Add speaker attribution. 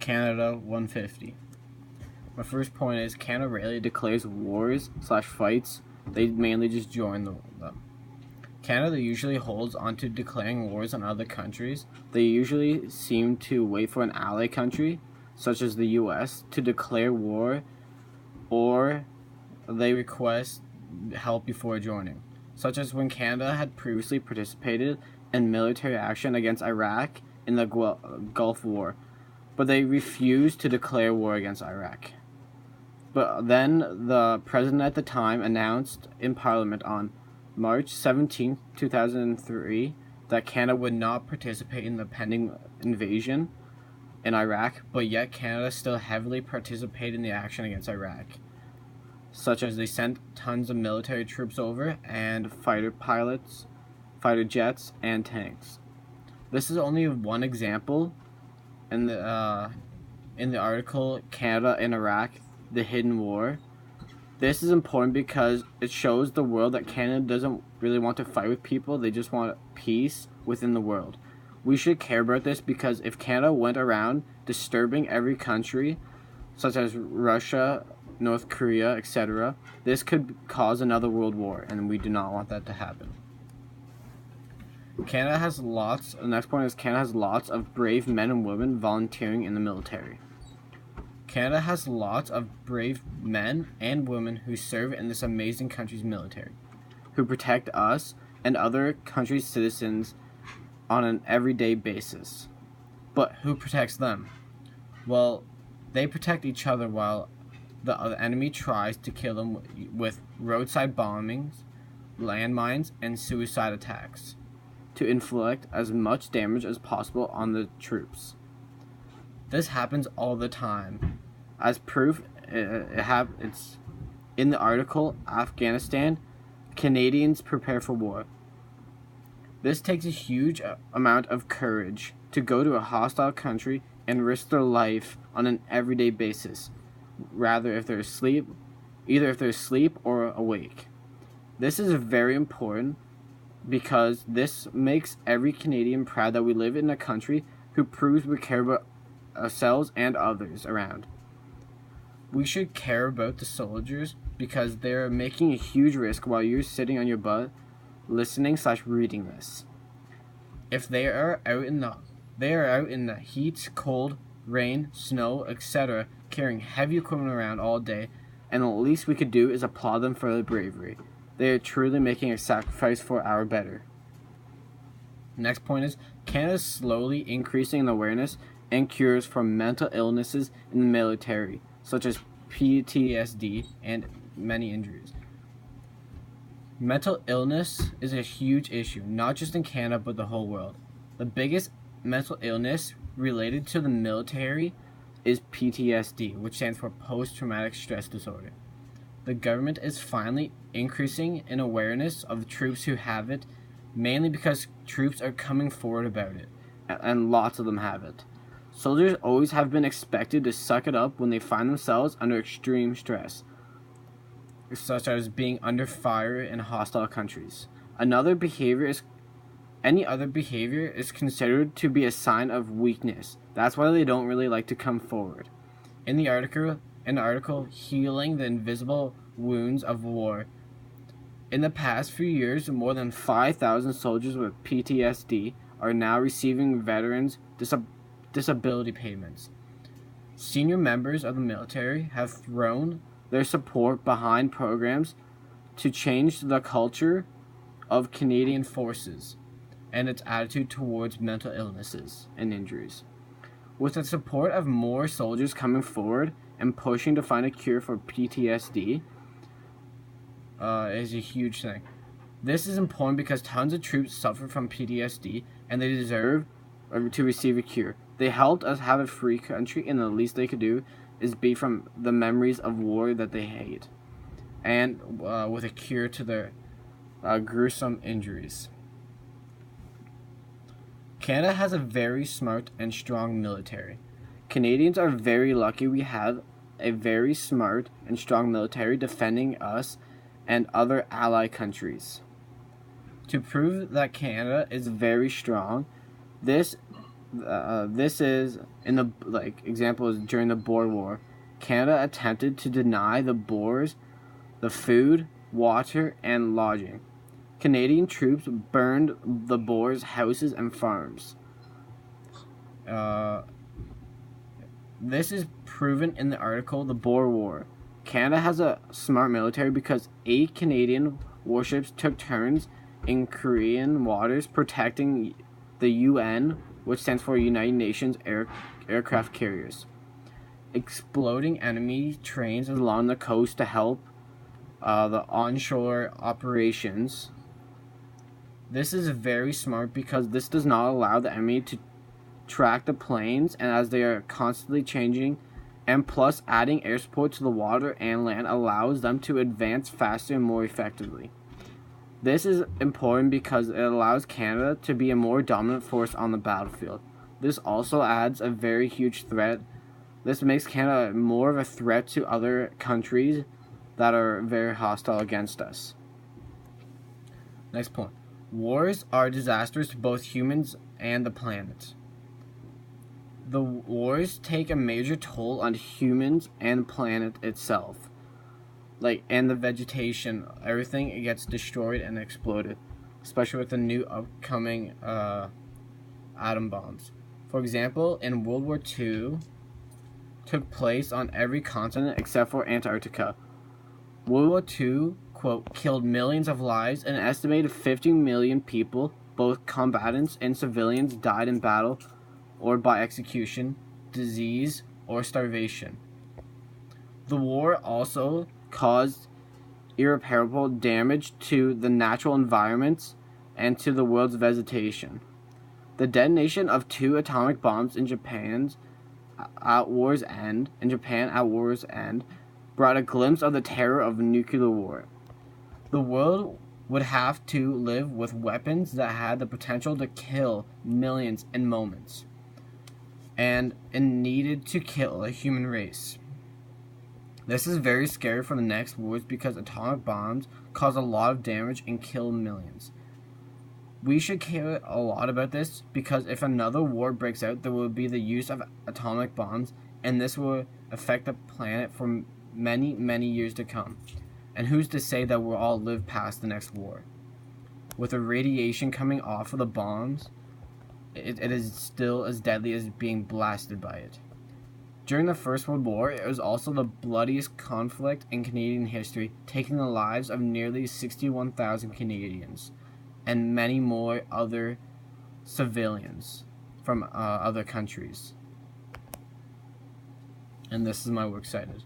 Speaker 1: Canada 150. My first point is Canada rarely declares wars/fights. They mainly just join them. Canada usually holds onto declaring wars on other countries. They usually seem to wait for an ally country, such as the US, to declare war, or they request help before joining, such as when Canada had previously participated in military action against Iraq in the Gulf War, but they refused to declare war against Iraq. But then the president at the time announced in Parliament on March 17, 2003, that Canada would not participate in the pending invasion in Iraq, but yet Canada still heavily participated in the action against Iraq, such as they sent tons of military troops over and fighter pilots, fighter jets, and tanks. This is only one example in the article Canada in Iraq, the Hidden War. This is important because it shows the world that Canada doesn't really want to fight with people, they just want peace within the world. We should care about this because if Canada went around disturbing every country, such as Russia, North Korea, etc., this could cause another world war, and we do not want that to happen. The next point is Canada has lots of brave men and women volunteering in the military. Canada has lots of brave men and women who serve in this amazing country's military, who protect us and other countries' citizens on an everyday basis. But who protects them? Well, they protect each other while the enemy tries to kill them with roadside bombings, landmines, and suicide attacks to inflict as much damage as possible on the troops. This happens all the time. As proof, it's in the article, Afghanistan, Canadians prepare for war. This takes a huge amount of courage to go to a hostile country and risk their life on an everyday basis, either if they're asleep or awake. This is very important because this makes every Canadian proud that we live in a country who proves we care about ourselves and others around. We should care about the soldiers because they're making a huge risk while you're sitting on your butt listening/reading this. If they are out in the heat, cold, rain, snow, etc., carrying heavy equipment around all day, and the least we could do is applaud them for their bravery. They are truly making a sacrifice for our better. Next point is Canada is slowly increasing the awareness and cures for mental illnesses in the military, such as PTSD and many injuries. Mental illness is a huge issue, not just in Canada but the whole world. The biggest mental illness related to the military is PTSD, which stands for post-traumatic stress disorder. The government is finally increasing in awareness of the troops who have it, mainly because troops are coming forward about it, and lots of them have it. Soldiers always have been expected to suck it up when they find themselves under extreme stress, such as being under fire in hostile countries. Any other behavior is considered to be a sign of weakness. That's why they don't really like to come forward. In the article Healing the Invisible Wounds of War, in the past few years, more than 5,000 soldiers with PTSD are now receiving veterans disability payments. Senior members of the military have thrown their support behind programs to change the culture of Canadian forces and its attitude towards mental illnesses and injuries. With the support of more soldiers coming forward and pushing to find a cure for PTSD is a huge thing. This is important because tons of troops suffer from PTSD and they deserve to receive a cure. They helped us have a free country, and the least they could do is be from the memories of war that they hate, and with a cure to their gruesome injuries. Canada has a very smart and strong military. Canadians are very lucky we have a very smart and strong military defending us and other ally countries. To prove that Canada is very strong, this This is in the examples during the Boer War. Canada attempted to deny the Boers the food, water, and lodging. Canadian troops burned the Boers' houses and farms. This is proven in the article The Boer War. Canada has a smart military because 8 Canadian warships took turns in Korean waters protecting the UN, which stands for United Nations Aircraft Carriers, exploding enemy trains along the coast to help the onshore operations. This is very smart because this does not allow the enemy to track the planes, and as they are constantly changing, and plus adding air support to the water and land allows them to advance faster and more effectively. This is important because it allows Canada to be a more dominant force on the battlefield. This also adds a very huge threat. This makes Canada more of a threat to other countries that are very hostile against us. Next point. Wars are disastrous to both humans and the planet. The wars take a major toll on humans and the planet itself. And the vegetation, everything, it gets destroyed and exploded, especially with the new upcoming atom bombs. For example, in World War II, took place on every continent except for Antarctica. World War II, quote, killed millions of lives, and an estimated 50 million people, both combatants and civilians, died in battle or by execution, disease, or starvation. The war also caused irreparable damage to the natural environments and to the world's vegetation. The detonation of 2 atomic bombs in Japan at war's end brought a glimpse of the terror of nuclear war. The world would have to live with weapons that had the potential to kill millions in moments, and it needed to kill a human race. This is very scary for the next wars because atomic bombs cause a lot of damage and kill millions. We should care a lot about this because if another war breaks out, there will be the use of atomic bombs, and this will affect the planet for many, many years to come. And who's to say that we'll all live past the next war? With the radiation coming off of the bombs, it is still as deadly as being blasted by it. During the First World War, it was also the bloodiest conflict in Canadian history, taking the lives of nearly 61,000 Canadians and many more other civilians from other countries. And this is my works cited.